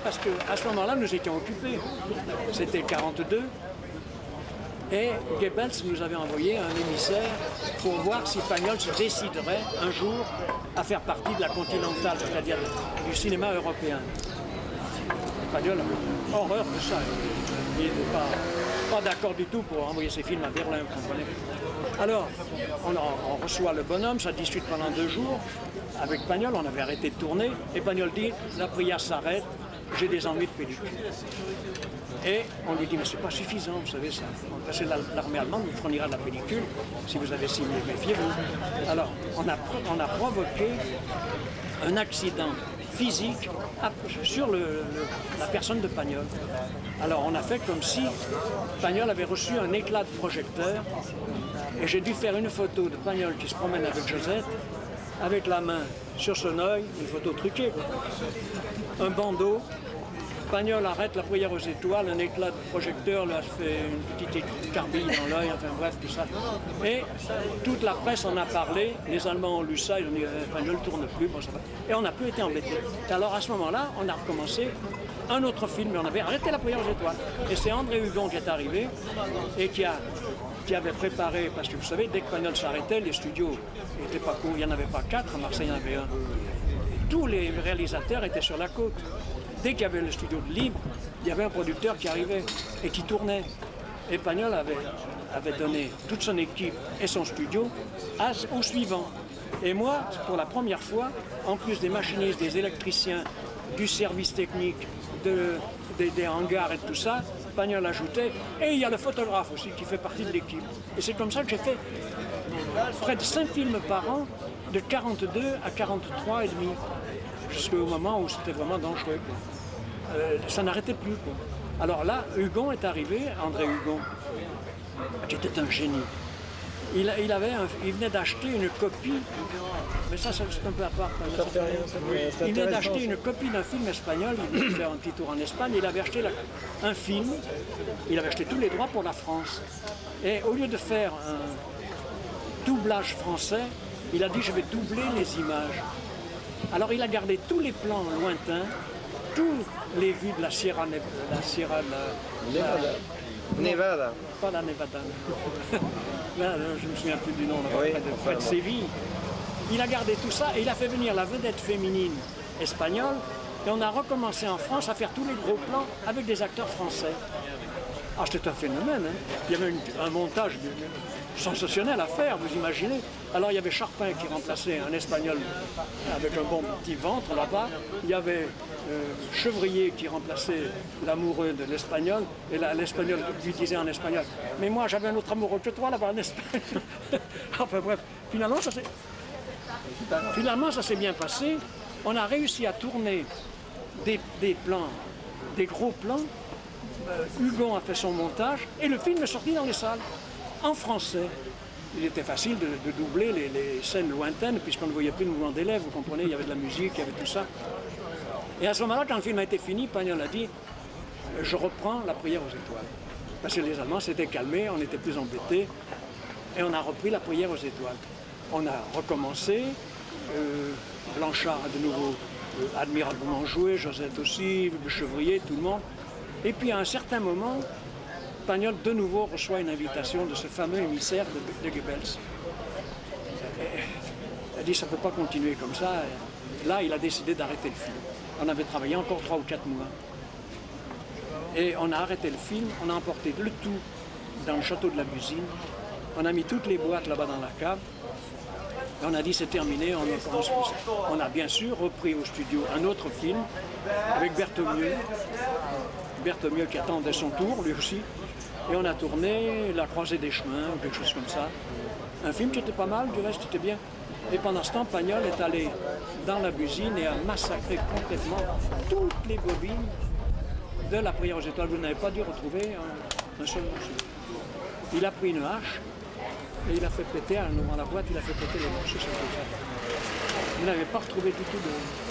Parce qu'à ce moment-là, nous étions occupés. C'était 42. Et Goebbels nous avait envoyé un émissaire pour voir si Pagnol se déciderait un jour à faire partie de la Continentale, c'est-à-dire du cinéma européen. Pagnol avait horreur de ça. Il n'était pas d'accord du tout pour envoyer ses films à Berlin, vous comprenez. Alors, on reçoit le bonhomme, ça discute pendant 2 jours. Avec Pagnol, on avait arrêté de tourner. Et Pagnol dit, la prière s'arrête, j'ai des envies de pellicule. Et on lui dit, mais c'est pas suffisant, vous savez ça. Parce que l'armée allemande vous fournira de la pellicule si vous avez signé, méfiez-vous. Alors, on a provoqué un accident physique sur la personne de Pagnol. Alors, on a fait comme si Pagnol avait reçu un éclat de projecteur et j'ai dû faire une photo de Pagnol qui se promène avec Josette, avec la main sur son œil, une photo truquée, quoi. Un bandeau. Pagnol arrête la prière aux étoiles, un éclat de projecteur, là, fait une petite carbille dans l'œil, enfin bref, tout ça. Et toute la presse en a parlé, les Allemands ont lu ça, ils ont dit Pagnol ne tourne plus, bon, ça va. Et on n'a plus été embêtés. Alors à ce moment-là, on a recommencé un autre film, et on avait arrêté la prière aux étoiles. Et c'est André Hugon qui est arrivé et qui avait préparé, parce que vous savez, dès que Pagnol s'arrêtait, les studios n'étaient pas courts, il n'y en avait pas 4, à Marseille il y en avait un. Tous les réalisateurs étaient sur la côte. Dès qu'il y avait le studio de libre, il y avait un producteur qui arrivait et qui tournait. Et Pagnol avait donné toute son équipe et son studio au suivant. Et moi, pour la première fois, en plus des machinistes, des électriciens, du service technique, des hangars et tout ça, Pagnol ajoutait, et il y a le photographe aussi qui fait partie de l'équipe. Et c'est comme ça que j'ai fait près de 5 films par an, de 42 à 43 et demi. Jusqu'au moment où c'était vraiment dangereux. Ça n'arrêtait plus, quoi. Alors là, Hugon est arrivé, André Hugon, qui était un génie. Il venait d'acheter une copie, mais ça c'est un peu à part. Il venait d'acheter une copie d'un film espagnol, il venait faire un petit tour en Espagne, il avait acheté un film, il avait acheté tous les droits pour la France. Et au lieu de faire un doublage français, il a dit je vais doubler les images. Alors il a gardé tous les plans lointains, tous les vues de la Sierra Nevada. Pas la Nevada. Là, je ne me souviens plus du nom, là, oui, près de Séville. Il a gardé tout ça et il a fait venir la vedette féminine espagnole et on a recommencé en France à faire tous les gros plans avec des acteurs français. Ah, c'était un phénomène, hein. Il y avait un montage sensationnel à faire, vous imaginez. Alors il y avait Charpin qui remplaçait un Espagnol avec un bon petit ventre là-bas. Il y avait Chevrier qui remplaçait l'amoureux de l'Espagnol. Et l'Espagnol lui disait en espagnol « Mais moi j'avais un autre amoureux que toi là-bas en Espagne. » Enfin bref, finalement ça s'est bien passé. On a réussi à tourner des plans, des gros plans. Hugon a fait son montage et le film est sorti dans les salles, en français. Il était facile de doubler les scènes lointaines puisqu'on ne voyait plus le mouvement des lèvres, vous comprenez, il y avait de la musique, il y avait tout ça. Et à ce moment-là, quand le film a été fini, Pagnol a dit « Je reprends la prière aux étoiles ». Parce que les Allemands s'étaient calmés, on était plus embêtés et on a repris la prière aux étoiles. On a recommencé, Blanchard a de nouveau admirablement joué, Josette aussi, le Chevrier, tout le monde. Et puis à un certain moment, Pagnol de nouveau reçoit une invitation de ce fameux émissaire de Goebbels. Il a dit ça ne peut pas continuer comme ça. Et là, il a décidé d'arrêter le film. On avait travaillé encore 3 ou 4 mois. Et on a arrêté le film, on a emporté le tout dans le château de la Busine. On a mis toutes les boîtes là-bas dans la cave. Et on a dit c'est terminé, on commence plus ça. On a bien sûr repris au studio un autre film avec Berthemieux. Berthemieux qui attendait son tour, lui aussi. Et on a tourné La Croisée des Chemins, ou quelque chose comme ça. Un film qui était pas mal, du reste était bien. Et pendant ce temps, Pagnol est allé dans la Busine et a massacré complètement toutes les bobines de la prière aux étoiles. Vous n'avez pas dû retrouver un seul morceau. Il a pris une hache et il a fait péter, en ouvrant la boîte, il a fait péter les morceaux sur le côté. Vous n'avez pas retrouvé du tout de...